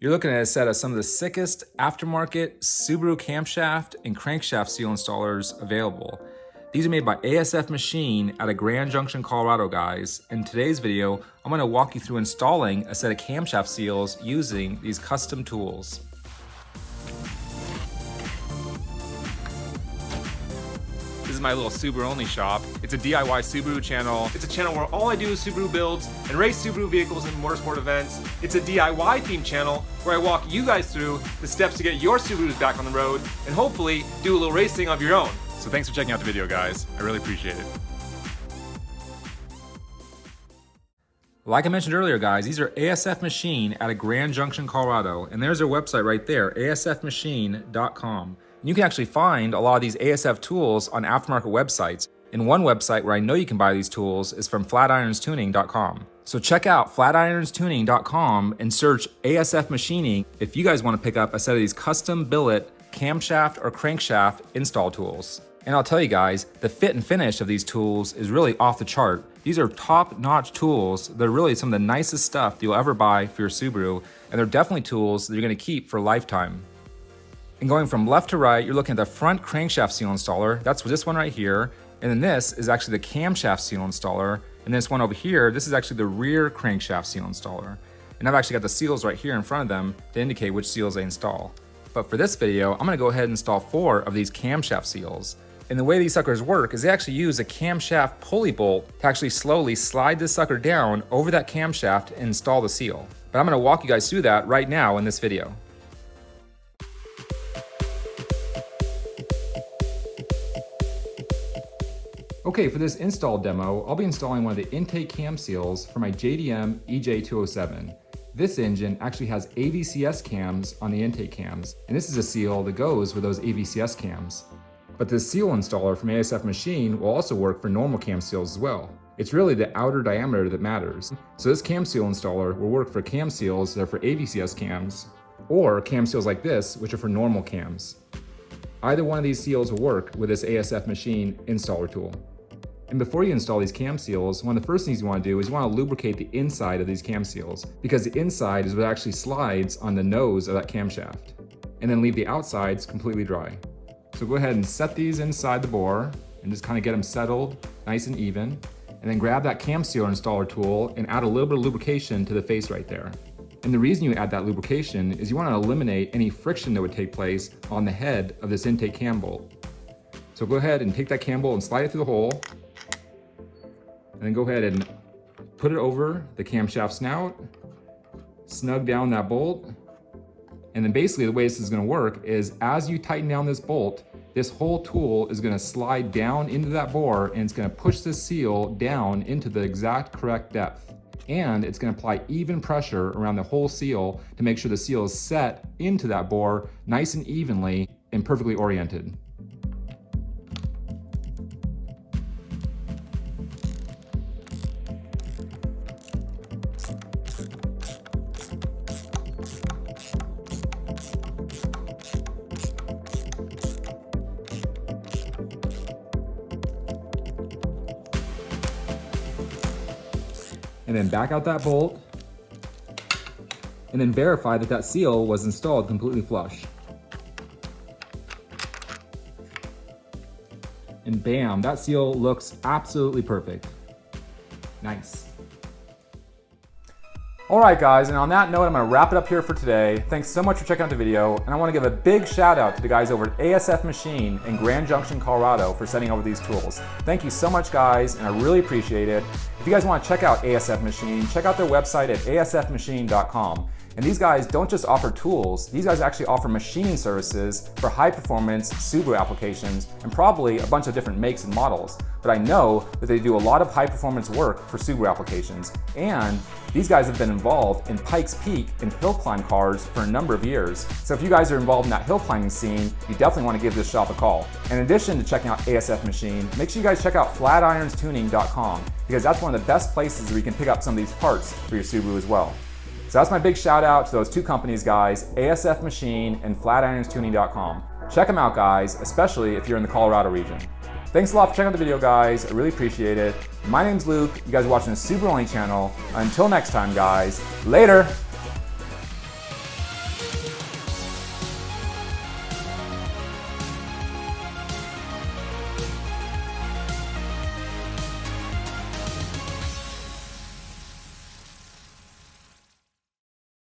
You're looking at a set of some of the sickest aftermarket Subaru camshaft and crankshaft seal installers available. These are made by ASF Machine out of Grand Junction, Colorado, guys. In today's video, I'm going to walk you through installing a set of camshaft seals using these custom tools. This is my little SubaruONLY shop. It's a DIY Subaru channel. It's a channel where all I do is Subaru builds and race Subaru vehicles in motorsport events. It's a DIY themed channel where I walk you guys through the steps to get your Subarus back on the road and hopefully do a little racing of your own. So thanks for checking out the video, guys. I really appreciate it. Like I mentioned earlier, guys, these are ASF Machine out of Grand Junction, Colorado. And there's their website right there, asfmachine.com. You can actually find a lot of these ASF tools on aftermarket websites. And one website where I know you can buy these tools is from flatironstuning.com. So check out flatironstuning.com and search ASF Machining if you guys want to pick up a set of these custom billet camshaft or crankshaft install tools. And I'll tell you guys, the fit and finish of these tools is really off the chart. These are top-notch tools. They're really some of the nicest stuff you'll ever buy for your Subaru, and they're definitely tools that you're going to keep for a lifetime. And going from left to right, you're looking at the front crankshaft seal installer. That's this one right here. And then this is actually the camshaft seal installer. And this one over here, this is actually the rear crankshaft seal installer. And I've actually got the seals right here in front of them to indicate which seals they install. But for this video, I'm gonna go ahead and install 4 of these camshaft seals. And the way these suckers work is they actually use a camshaft pulley bolt to actually slowly slide this sucker down over that camshaft and install the seal. But I'm gonna walk you guys through that right now in this video. Okay, for this install demo, I'll be installing one of the intake cam seals for my JDM EJ207. This engine actually has AVCS cams on the intake cams, and this is a seal that goes with those AVCS cams. But this seal installer from ASF Machine will also work for normal cam seals as well. It's really the outer diameter that matters. So this cam seal installer will work for cam seals that are for AVCS cams, or cam seals like this, which are for normal cams. Either one of these seals will work with this ASF Machine installer tool. And before you install these cam seals, one of the first things you want to do is you want to lubricate the inside of these cam seals, because the inside is what actually slides on the nose of that camshaft. And then leave the outsides completely dry. So go ahead and set these inside the bore and just kind of get them settled nice and even. And then grab that cam seal installer tool and add a little bit of lubrication to the face right there. And the reason you add that lubrication is you want to eliminate any friction that would take place on the head of this intake cam bolt. So go ahead and take that cam bolt and slide it through the hole. And then go ahead and put it over the camshaft snout, snug down that bolt. And then basically the way this is going to work is as you tighten down this bolt, this whole tool is going to slide down into that bore and it's going to push this seal down into the exact correct depth. And it's going to apply even pressure around the whole seal to make sure the seal is set into that bore nice and evenly and perfectly oriented. And then back out that bolt, and then verify that that seal was installed completely flush. And bam, that seal looks absolutely perfect. Nice. All right, guys, and on that note, I'm gonna wrap it up here for today. Thanks so much for checking out the video, and I wanna give a big shout out to the guys over at ASF Machine in Grand Junction, Colorado for sending over these tools. Thank you so much, guys, and I really appreciate it. If you guys wanna check out ASF Machine, check out their website at asfmachine.com. And these guys don't just offer tools, these guys actually offer machining services for high performance Subaru applications and probably a bunch of different makes and models. But I know that they do a lot of high performance work for Subaru applications. And these guys have been involved in Pikes Peak and hill climb cars for a number of years. So if you guys are involved in that hill climbing scene, you definitely want to give this shop a call. In addition to checking out ASF Machine, make sure you guys check out flatironstuning.com because that's one of the best places where you can pick up some of these parts for your Subaru as well. So that's my big shout out to those two companies, guys, ASF Machine and flatironstuning.com. Check them out, guys, especially if you're in the Colorado region. Thanks a lot for checking out the video, guys. I really appreciate it. My name's Luke. You guys are watching the SubaruONLY channel. Until next time, guys. Later.